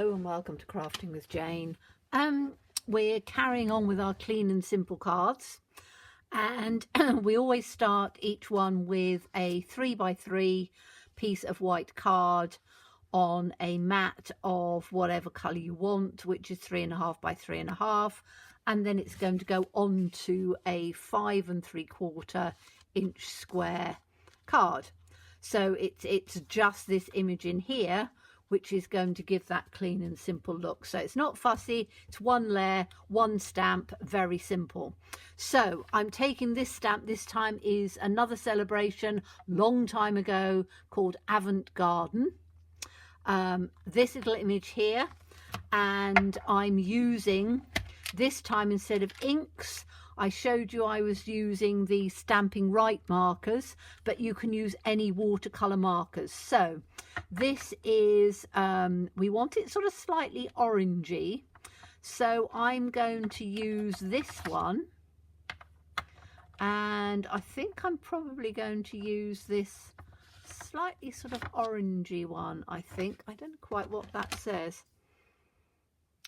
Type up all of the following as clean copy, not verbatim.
Hello and welcome to Crafting with Jane. We're carrying on with our clean and simple cards, and we always start each one with a 3x3 piece of white card on a mat of whatever colour you want, which is 3.5 by 3.5, and then it's going to go onto a 5 3/4 inch square card. So it's just this image in here which is going to give that clean and simple look. So it's not fussy, it's one layer, one stamp, very simple. So I'm taking this stamp. This time is another celebration long time ago called Avant Garden. This little image here, and I'm using, this time instead of inks, I showed you I was using the Stamping Right markers, but you can use any watercolor markers. So this is, we want it sort of slightly orangey, so I'm going to use this one, and I think I'm probably going to use this slightly sort of orangey one. I think, I don't know quite what that says,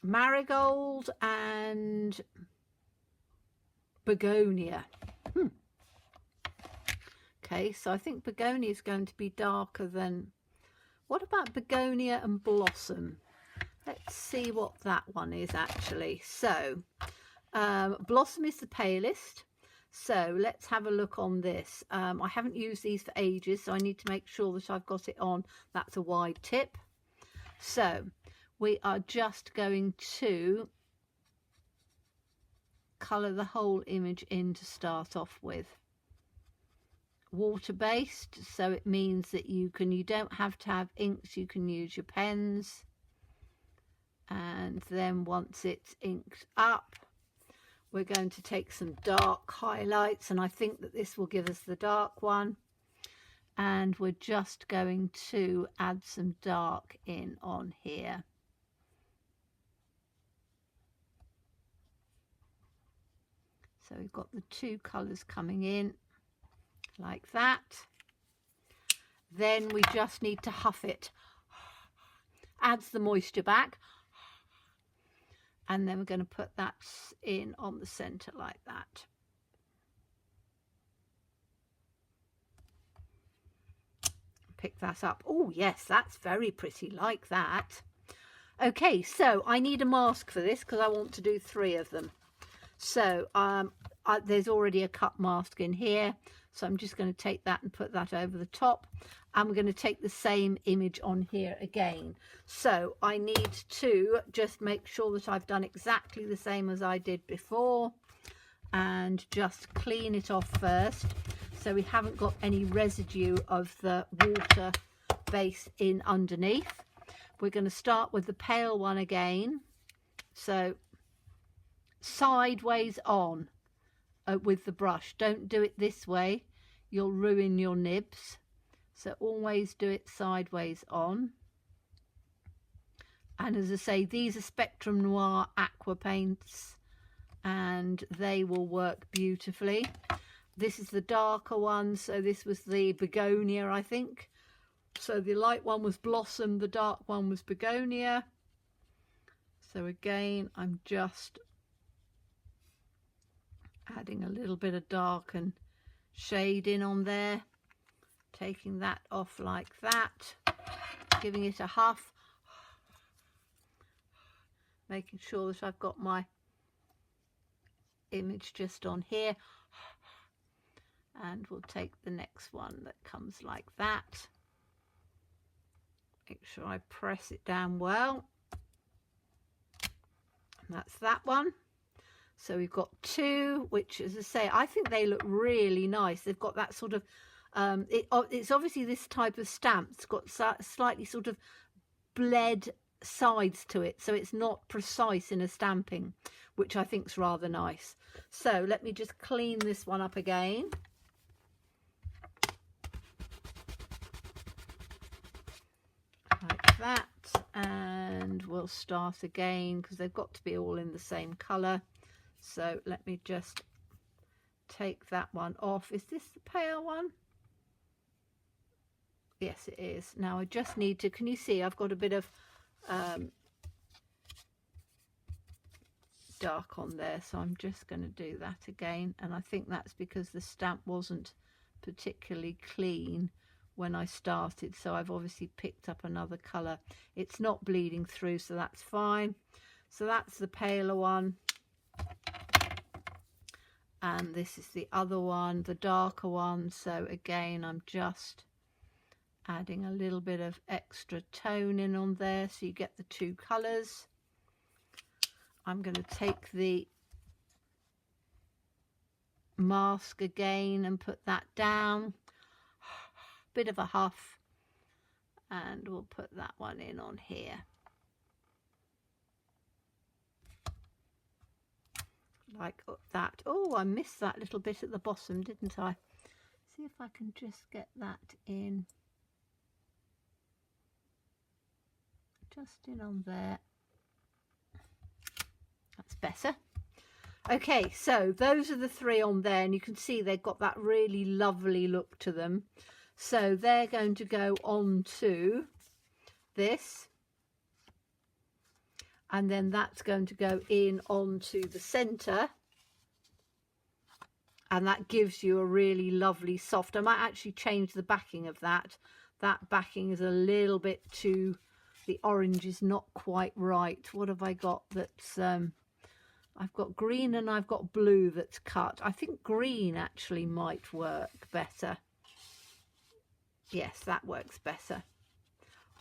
marigold and begonia. Okay, so I think begonia is going to be darker than, what about begonia and blossom? Let's see what that one is actually. So blossom is the palest, so let's have a look on this. I haven't used these for ages, so I need to make sure that I've got it on. That's a wide tip. So we are just going to colour the whole image in to start off with. Water based, so it means that you don't have to have inks, you can use your pens. And then once it's inked up, we're going to take some dark highlights, and I think that this will give us the dark one, and we're just going to add some dark in on here. So we've got the two colours coming in like that. Then we just need to huff it. Adds the moisture back. And then we're going to put that in on the centre like that. Pick that up. Oh yes, that's very pretty, like that. Okay, so I need a mask for this because I want to do 3 of them. So there's already a cut mask in here, so I'm just going to take that and put that over the top, and we're going to take the same image on here again. So I need to just make sure that I've done exactly the same as I did before, and just clean it off first so we haven't got any residue of the water base in underneath. We're going to start with the pale one again, so sideways on with the brush. Don't do it this way, you'll ruin your nibs, so always do it sideways on. And as I say, these are Spectrum Noir aqua paints and they will work beautifully. This is the darker one, so this was the begonia, I think. So the light one was blossom, the dark one was begonia. So again, I'm just adding a little bit of dark and shade in on there, taking that off like that, giving it a huff, making sure that I've got my image just on here, and we'll take the next one that comes like that. Make sure I press it down well. And that's that one. So we've got 2, which, as I say, I think they look really nice. They've got that sort of, it's obviously this type of stamp. It's got slightly sort of bled sides to it, so it's not precise in a stamping, which I think is rather nice. So let me just clean this one up again. Like that. And we'll start again because they've got to be all in the same colour. So let me just take that one off. Is this the pale one? Yes, it is. Now I just need to, can you see I've got a bit of dark on there, so I'm just going to do that again. And I think that's because the stamp wasn't particularly clean when I started, so I've obviously picked up another colour. It's not bleeding through, so that's fine. So that's the paler one, and this is the other one, the darker one. So again, I'm just adding a little bit of extra tone in on there so you get the two colours. I'm going to take the mask again and put that down, bit of a huff, and we'll put that one in on here like that. Oh, I missed that little bit at the bottom, didn't I? See if I can just get that in, just in on there. That's better. Okay, so those are the three on there, and you can see they've got that really lovely look to them. So they're going to go on to this, and then that's going to go in onto the center, and that gives you a really lovely soft. I might actually change the backing of that. That backing is a little bit too, the orange is not quite right. What have I got that's I've got green and I've got blue that's cut. I think green actually might work better. Yes, that works better.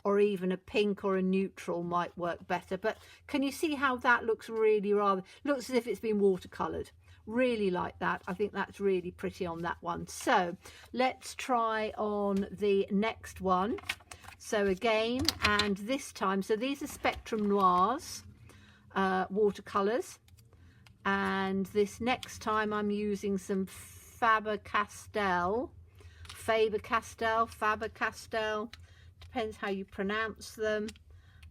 Or even a pink or a neutral might work better. But can you see how that looks really rather, looks as if it's been watercoloured. Really like that. I think that's really pretty on that one. So let's try on the next one. So again, and this time, so these are Spectrum Noirs watercolours. And this next time I'm using some Faber-Castell, depends how you pronounce them.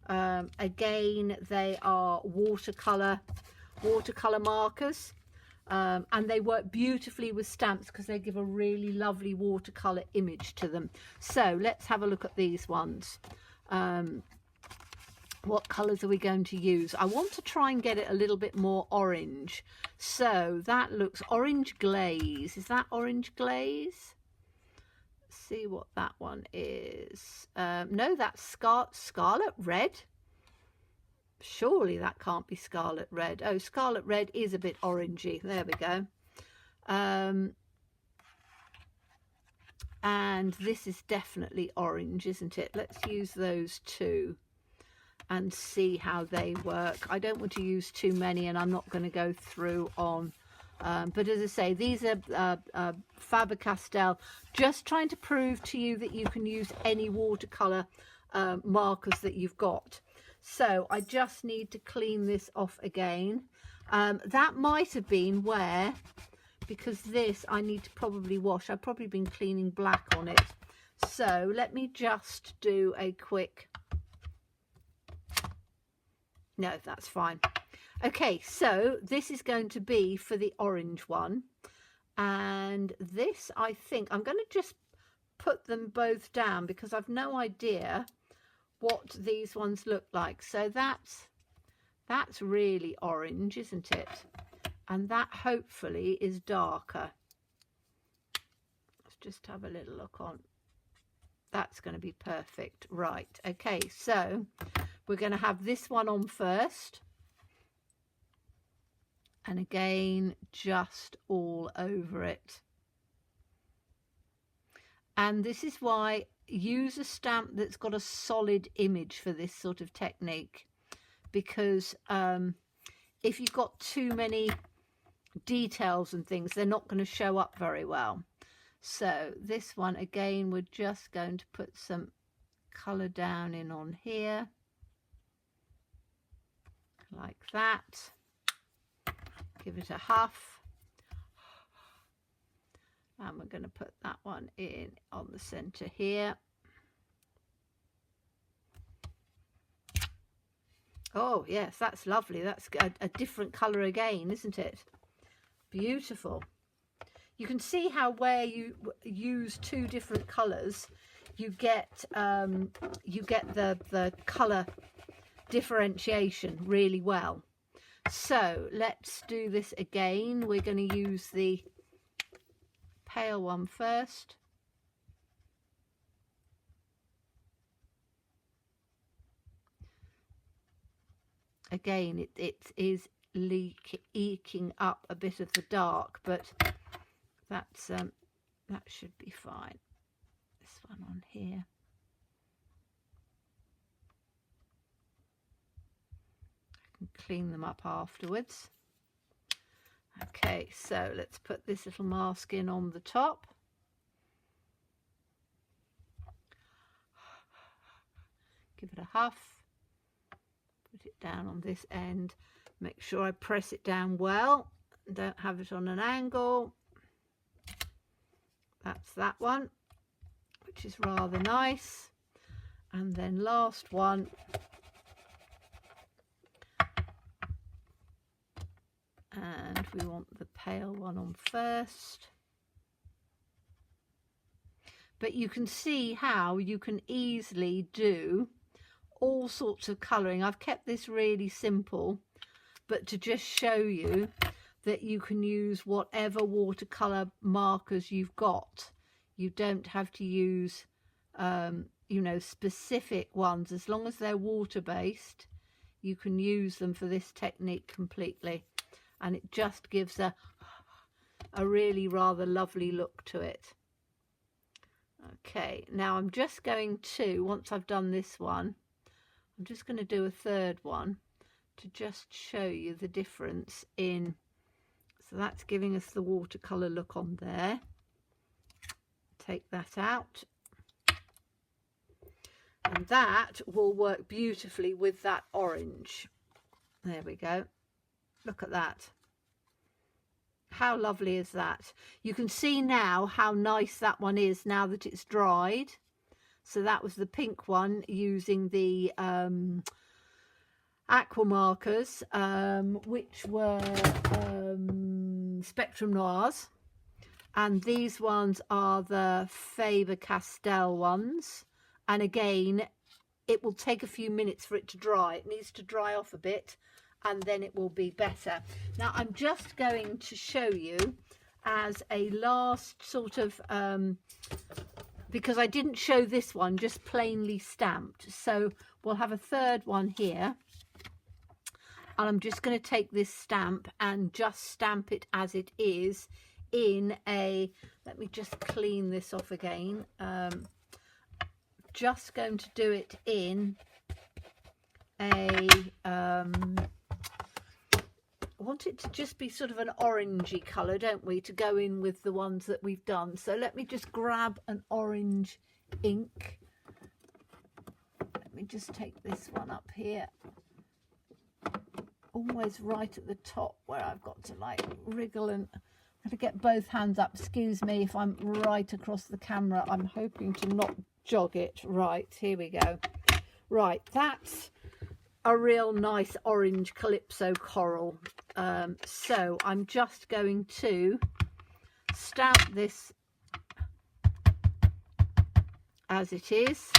Again, they are watercolor markers, and they work beautifully with stamps because they give a really lovely watercolor image to them. So let's have a look at these ones. What colors are we going to use? I want to try and get it a little bit more orange. So that looks orange glaze. Is that orange glaze? See what that one is. No, that's scarlet red. Surely that can't be scarlet red. Oh, scarlet red is a bit orangey. There we go. And this is definitely orange, isn't it? Let's use those two and see how they work. I don't want to use too many, and I'm not going to go through on but as I say, these are Faber-Castell, just trying to prove to you that you can use any watercolor markers that you've got. So I just need to clean this off again. That might have been where, because this I need to probably wash. I've probably been cleaning black on it. So let me just do a quick, no, that's fine. Okay, so this is going to be for the orange one, and this, I think I'm going to just put them both down because I've no idea what these ones look like. So that's really orange, isn't it? And that hopefully is darker. Let's just have a little look on. That's going to be perfect. Right, okay, so we're going to have this one on first. And again, just all over it. And this is why use a stamp that's got a solid image for this sort of technique, because if you've got too many details and things, they're not going to show up very well. So this one again, we're just going to put some colour down in on here like that. Give it a huff, and we're going to put that one in on the center here. Oh yes, that's lovely. That's a different color again, isn't it? Beautiful. You can see how where you use two different colors, you get the color differentiation really well. So let's do this again. We're going to use the pale one first. Again, it is eking up a bit of the dark, but that's that should be fine. This one on here. I can clean them up afterwards. Okay, so let's put this little mask in on the top. Give it a huff. Put it down on this end. Make sure I press it down well. Don't have it on an angle. That's that one, which is rather nice. And then last one. And we want the pale one on first. But you can see how you can easily do all sorts of colouring. I've kept this really simple, but to just show you that you can use whatever watercolour markers you've got. You don't have to use, you know, specific ones. As long as they're water-based, you can use them for this technique completely. And it just gives a really rather lovely look to it. Okay, now I'm just going to, once I've done this one, I'm just going to do a third one to just show you the difference in, so that's giving us the watercolour look on there. Take that out. And that will work beautifully with that orange. There we go. Look at that. How lovely is that? You can see now how nice that one is now that it's dried. So that was the pink one using the aqua markers, which were Spectrum Noirs. And these ones are the Faber-Castell ones. And again, it will take a few minutes for it to dry. It needs to dry off a bit, and then it will be better. Now I'm just going to show you as a last sort of, because I didn't show this one just plainly stamped. So we'll have a third one here. And I'm just going to take this stamp and just stamp it as it is in a, let me just clean this off again. Just going to do it in a, I want it to just be sort of an orangey colour, don't we, to go in with the ones that we've done. So let me just grab an orange ink. Let me just take this one up here. Always right at the top where I've got to like wriggle and I have to get both hands up. Excuse me if I'm right across the camera. I'm hoping to not jog it. Right, here we go. Right, that's a real nice orange calypso coral. So I'm just going to stamp this as it is,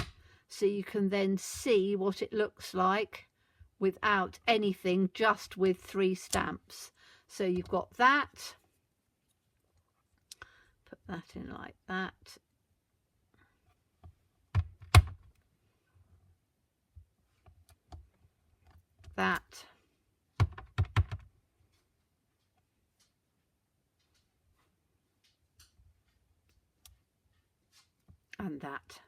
so you can then see what it looks like without anything, just with 3 stamps. So you've got that, put that in like that. That. And that.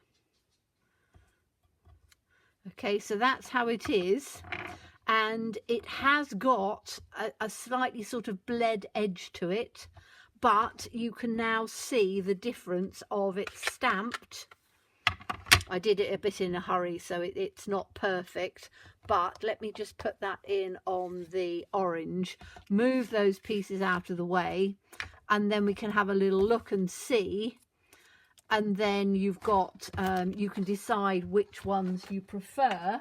Okay, so that's how it is. And it has got a slightly sort of bled edge to it, but you can now see the difference of it stamped. I did it a bit in a hurry, so it's not perfect, but let me just put that in on the orange, move those pieces out of the way, and then we can have a little look and see. And then you've got, you can decide which ones you prefer.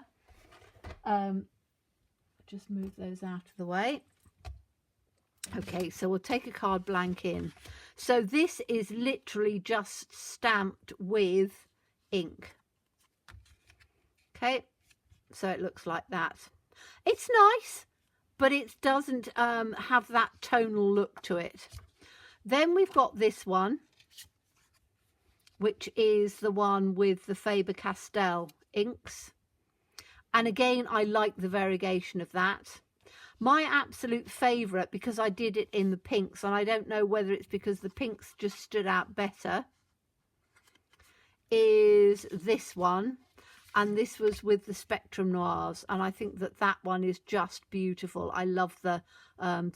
Just move those out of the way. Okay, so we'll take a card blank in. So this is literally just stamped with ink. Okay, so it looks like that. It's nice, but it doesn't have that tonal look to it. Then we've got this one, which is the one with the Faber-Castell inks. And again, I like the variegation of that. My absolute favourite, because I did it in the pinks, and I don't know whether it's because the pinks just stood out better, is this one. And this was with the Spectrum Noirs, and I think that that one is just beautiful. I love the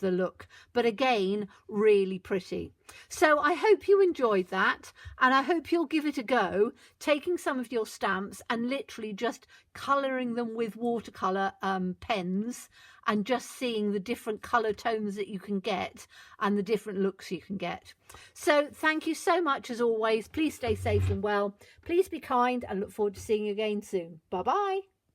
look, but again, really pretty. So I hope you enjoyed that, and I hope you'll give it a go, taking some of your stamps and literally just colouring them with watercolour pens, and just seeing the different colour tones that you can get and the different looks you can get. So thank you so much as always. Please stay safe and well. Please be kind, and look forward to seeing you again soon. Bye bye.